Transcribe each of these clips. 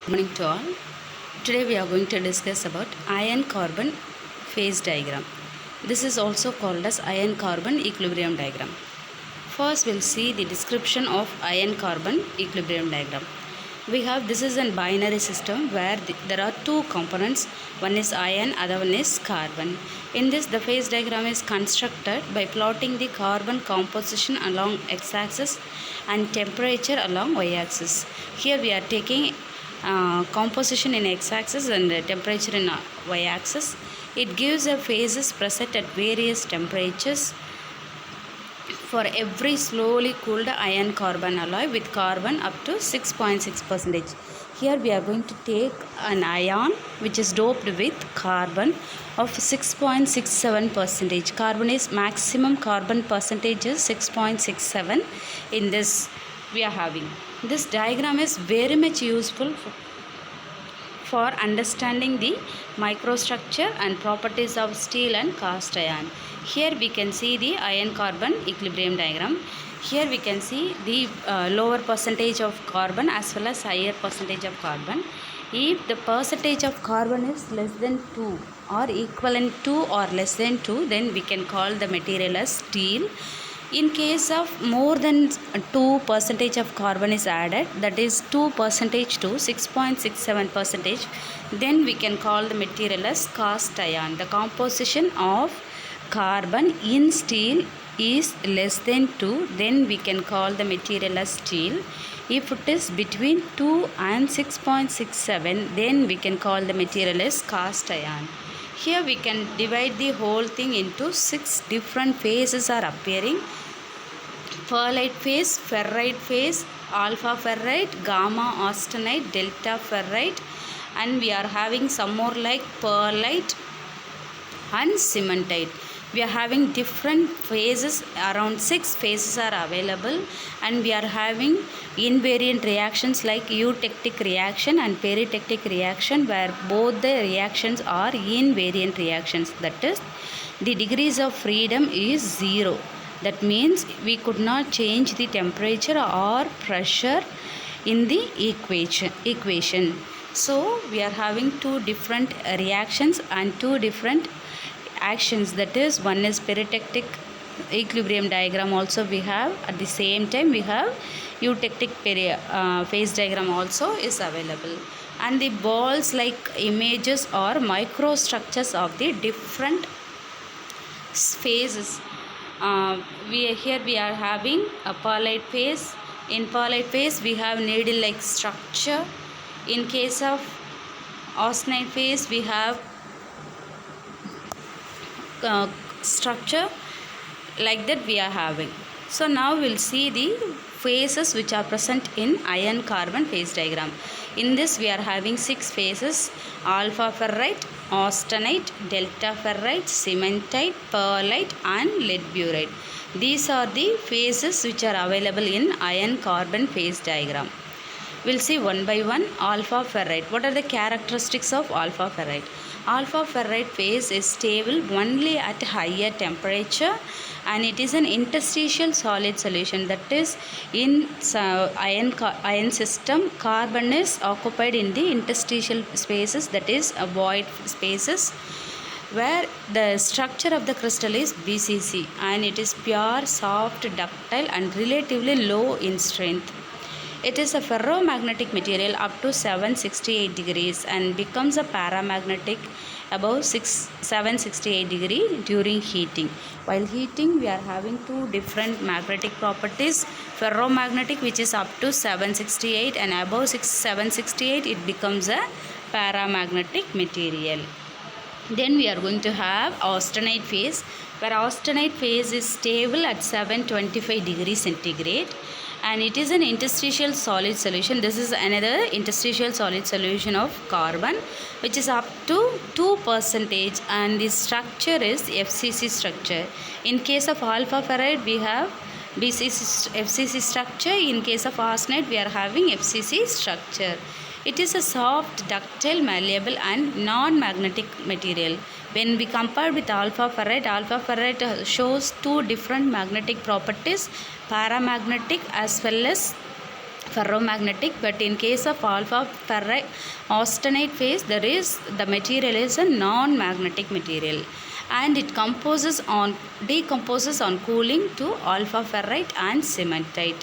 Good morning to all. Today we are going to discuss about iron carbon phase diagram. This is also called as iron carbon equilibrium diagram. First we'll see the description of iron carbon equilibrium diagram. We have this is a binary system where there are two components, one is iron, other one is carbon. In this the phase diagram is constructed by plotting the carbon composition along x-axis and temperature along y-axis. Here we are taking composition in x-axis and temperature in y-axis. It gives a phases present at various temperatures for every slowly cooled iron carbon alloy with carbon up to 6.6%. Here we are going to take an ion which is doped with carbon of 6.67%. Carbon is maximum carbon percentage is 6.67. In this we are having. This diagram is very much useful for understanding the microstructure and properties of steel and cast iron. Here we can see the iron carbon equilibrium diagram. Here we can see the lower percentage of carbon as well as higher percentage of carbon. If the percentage of carbon is less than 2 or equivalent to or less than 2, then we can call the material as steel. In case of more than 2% of carbon is added, that is 2% to 6.67%, then we can call the material as cast iron. The composition of carbon in steel is less than 2, then we can call the material as steel. If it is between 2 and 6.67, then we can call the material as cast iron. Here we can divide the whole thing into 6 different phases are appearing. Pearlite phase, ferrite phase, alpha ferrite, gamma austenite, delta ferrite, and we are having some more like pearlite and cementite. We are having different phases, around 6 phases are available, and we are having invariant reactions like eutectic reaction and peritectic reaction, where both the reactions are invariant reactions. That is, the degrees of freedom is 0. That means we could not change the temperature or pressure in the equation. So we are having 2 different reactions and 2 different actions. That is, one is peritectic equilibrium diagram also we have. At the same time we have eutectic phase diagram also is available. And the balls like images or microstructures of the different phases. Here we are having a pearlite phase. In pearlite phase we have needle like structure. In case of austenite phase we have structure like that we are having. So now we'll see the phases which are present in iron carbon phase diagram. In this we are having 6 phases: alpha ferrite, austenite, delta ferrite, cementite, pearlite and lead burite. These are the phases which are available in iron carbon phase diagram. We'll see one by one. Alpha ferrite. What are the characteristics of alpha ferrite? Alpha ferrite phase is stable only at higher temperature, and it is an interstitial solid solution. That is, in iron system, carbon is occupied in the interstitial spaces, that is void spaces, where the structure of the crystal is BCC, and it is pure, soft, ductile and relatively low in strength. It is a ferromagnetic material up to 768 degrees and becomes a paramagnetic above 768 degree during heating. While heating we are having 2 different magnetic properties. Ferromagnetic, which is up to 768, and above 768 it becomes a paramagnetic material. Then we are going to have austenite phase, where austenite phase is stable at 725 degrees centigrade, and it is an interstitial solid solution. This is another interstitial solid solution of carbon, which is up to 2%, and the structure is FCC structure. In case of alpha ferrite we have FCC structure. In case of austenite we are having FCC structure. It is a soft, ductile, malleable and non-magnetic material. When we compare with alpha ferrite shows 2 different magnetic properties: paramagnetic as well as ferromagnetic, but in case of alpha ferrite austenite phase, the material is a non-magnetic material, and it decomposes on cooling to alpha ferrite and cementite.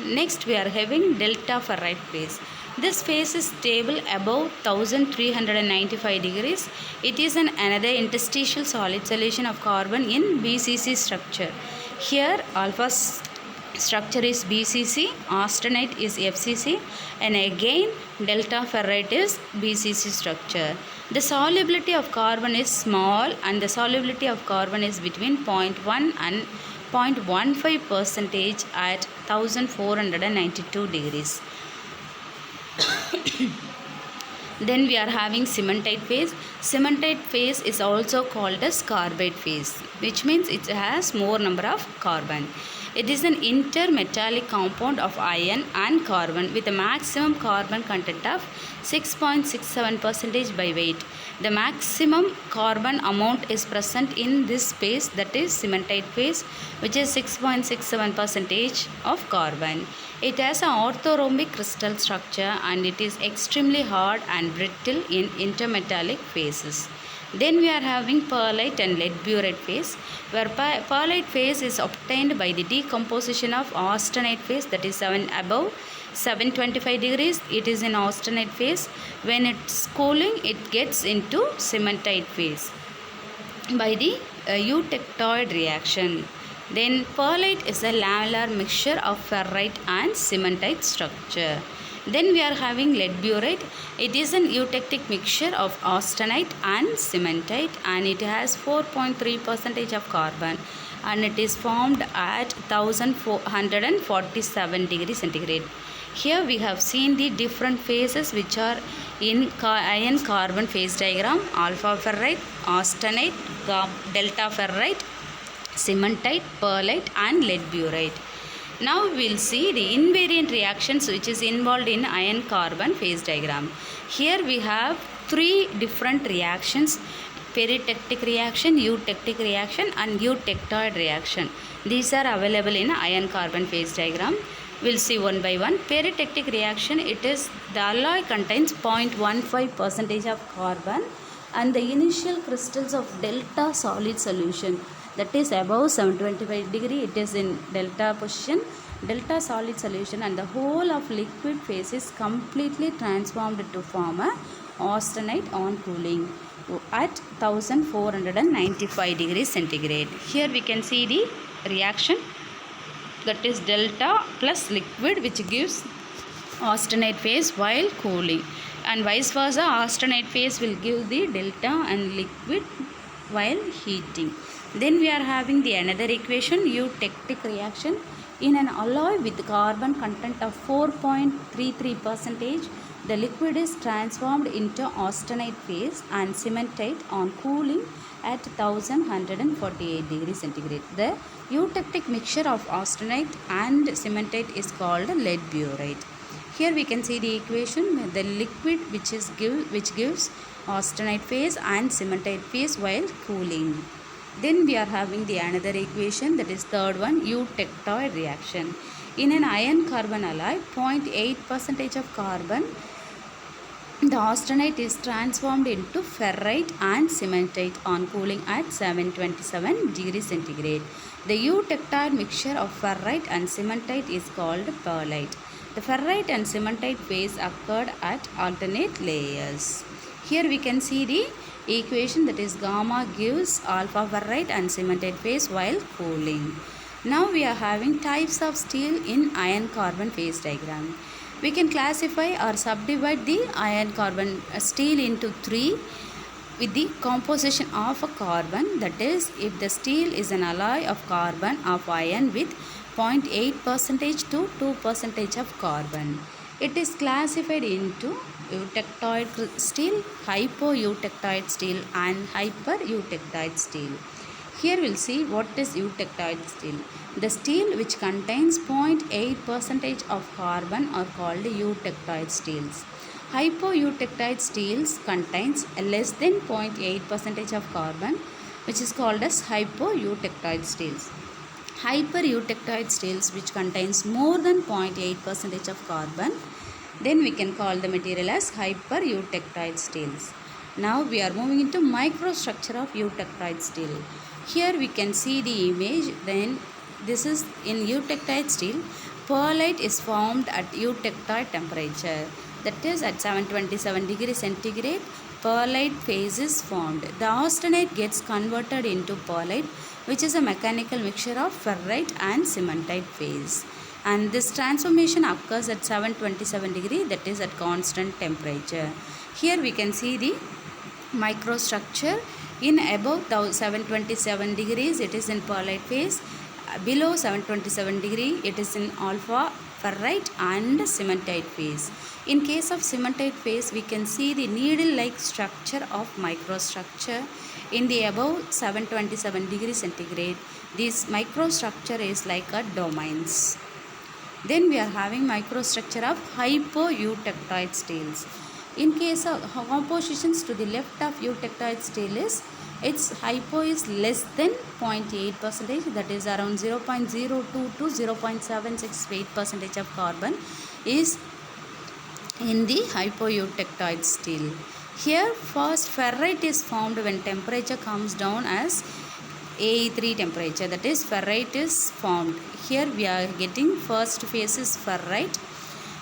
Next we are having delta ferrite phase. This phase is stable above 1395 degrees. It is another interstitial solid solution of carbon in BCC structure. Here alpha structure is BCC, austenite is FCC, and again delta ferrite is BCC structure. The solubility of carbon is small, and the solubility of carbon is between 0.1 and 0.15% at 1492 degrees. Then we are having cementite phase. Cementite phase is also called as carbide phase, which means it has more number of carbon. It is an intermetallic compound of iron and carbon with a maximum carbon content of 6.67% by weight. The maximum carbon amount is present in this phase, that is cementite phase, which is 6.67% of carbon. It has an orthorhombic crystal structure, and it is extremely hard and brittle in intermetallic phases. Then we are having perlite and lead burette phase, where perlite phase is obtained by the decomposition of austenite phase, that is above 725 degrees. It is in austenite phase. When it's cooling, it gets into cementite phase by the eutectoid reaction. Then perlite is a lamellar mixture of ferrite and cementite structure. Then we are having lead burette. It is an eutectic mixture of austenite and cementite, and it has 4.3% of carbon, and it is formed at 1447 degrees centigrade. Here we have seen the different phases which are in iron carbon phase diagram: alpha ferrite, austenite, delta ferrite, cementite, perlite, and lead burette. Now we will see the invariant reactions which is involved in iron carbon phase diagram. Here we have three different reactions: peritectic reaction, eutectic reaction, and eutectoid reaction. These are available in iron carbon phase diagram. We'll see one by one. Peritectic reaction, it is the alloy contains 0.15% of carbon, and the initial crystals of delta solid solution, that is above 725 degree, it is in delta position, delta solid solution, and the whole of liquid phase is completely transformed to form a austenite on cooling at 1495 degrees centigrade. Here we can see the reaction, that is delta plus liquid, which gives austenite phase while cooling, and vice versa, austenite phase will give the delta and liquid while heating. Then we are having the another equation, eutectic reaction. In an alloy with carbon content of 4.33%, the liquid is transformed into austenite phase and cementite on cooling at 1148 degrees centigrade. The eutectic mixture of austenite and cementite is called lead burette. Here we can see the equation, the liquid which gives austenite phase and cementite phase while cooling. Then we are having the another equation, that is third one, eutectoid reaction. In an iron carbon alloy, 0.8% of carbon, the austenite is transformed into ferrite and cementite on cooling at 727 degrees centigrade. The eutectoid mixture of ferrite and cementite is called perlite. The ferrite and cementite phase occurred at alternate layers. Here we can see the equation, that is gamma gives alpha ferrite and cementite phase while cooling. Now we are having types of steel in iron carbon phase diagram. We can classify or subdivide the iron carbon steel into three with the composition of a carbon, that is, if the steel is an alloy of carbon of iron with 0.8% to 2% of carbon. It is classified into eutectoid steel, hypoeutectoid steel, and hypereutectoid steel. Here we'll see what is eutectoid steel. The steel which contains 0.8% of carbon are called eutectoid steels. Hypoeutectoid steels contains less than 0.8% of carbon, which is called as hypoeutectoid steels. hypereutectoid steels which contains more than 0.8% of carbon, then we can call the material as hypereutectoid steels. Now we are moving into microstructure of eutectoid steel. Here we can see the image. Then this is in eutectoid steel. Pearlite is formed at eutectoid temperature, that is at 727 degrees centigrade. Pearlite phase is formed. The austenite gets converted into pearlite, which is a mechanical mixture of ferrite and cementite phase, and this transformation occurs at 727 degree, that is at constant temperature. Here we can see the microstructure. In above 727 degrees it is in pearlite phase, below 727 degree it is in alpha ferrite and cementite phase. In case of cementite phase, we can see the needle like structure of microstructure. In the above 727 degree centigrade, this microstructure is like a domains. Then we are having microstructure of hypoeutectoid steels. In case of compositions to the left of eutectoid steel is, its hypo is less than 0.8%, that is around 0.02 to 0.768% of carbon is in the hypoeutectoid steel. Here first ferrite is formed when temperature comes down as AE3 temperature, that is ferrite is formed. Here we are getting first phase is ferrite,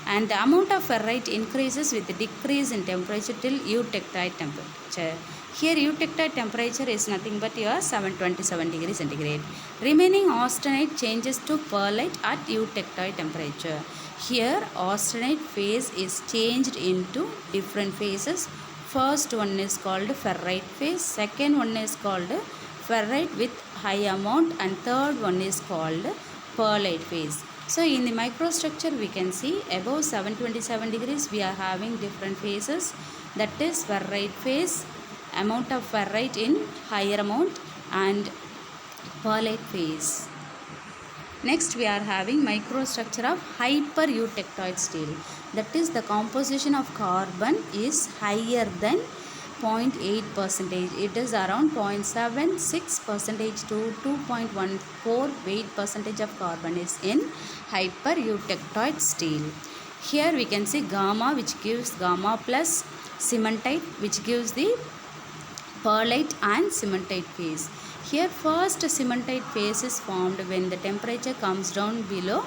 and the amount of ferrite increases with the decrease in temperature till eutectoid temperature. Here eutectoid temperature is nothing but your 727 degrees centigrade. Remaining austenite changes to pearlite at eutectoid temperature. Here austenite phase is changed into different phases. First one is called ferrite phase, second one is called ferrite with high amount, and third one is called pearlite phase. So in the microstructure we can see above 727 degrees we are having different phases, that is ferrite phase, amount of ferrite in higher amount, and pearlite phase. Next we are having microstructure of hypereutectoid steel, that is the composition of carbon is higher than 0.8%. It is around 0.76% to 2.14% of carbon is in hypereutectoid steel. Here we can see gamma, which gives gamma plus cementite, which gives the pearlite and cementite phase. Here first cementite phase is formed when the temperature comes down below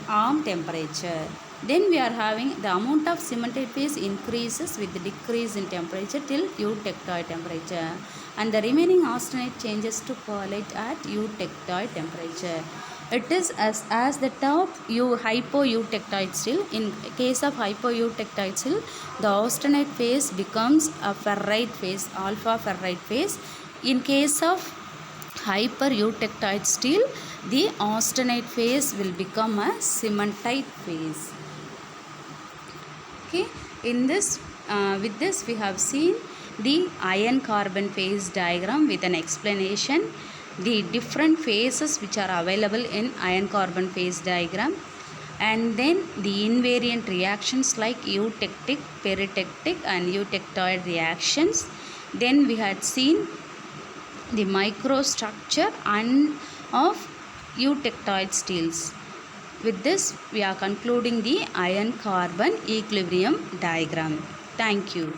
arm temperature. Then we are having the amount of cementite phase increases with the decrease in temperature till eutectoid temperature, and the remaining austenite changes to pearlite at eutectoid temperature. It is as the top hypoeutectoid steel. In case of hypoeutectoid steel, the austenite phase becomes a ferrite phase, alpha ferrite phase. In case of hypereutectoid steel, the austenite phase will become a cementite phase. Okay, in this with this we have seen the iron carbon phase diagram with an explanation, the different phases which are available in iron carbon phase diagram, and then the invariant reactions like eutectic, peritectic and eutectoid reactions. Then we had seen the microstructure and of eutectoid steels. With this we are concluding the iron carbon equilibrium diagram. Thank you.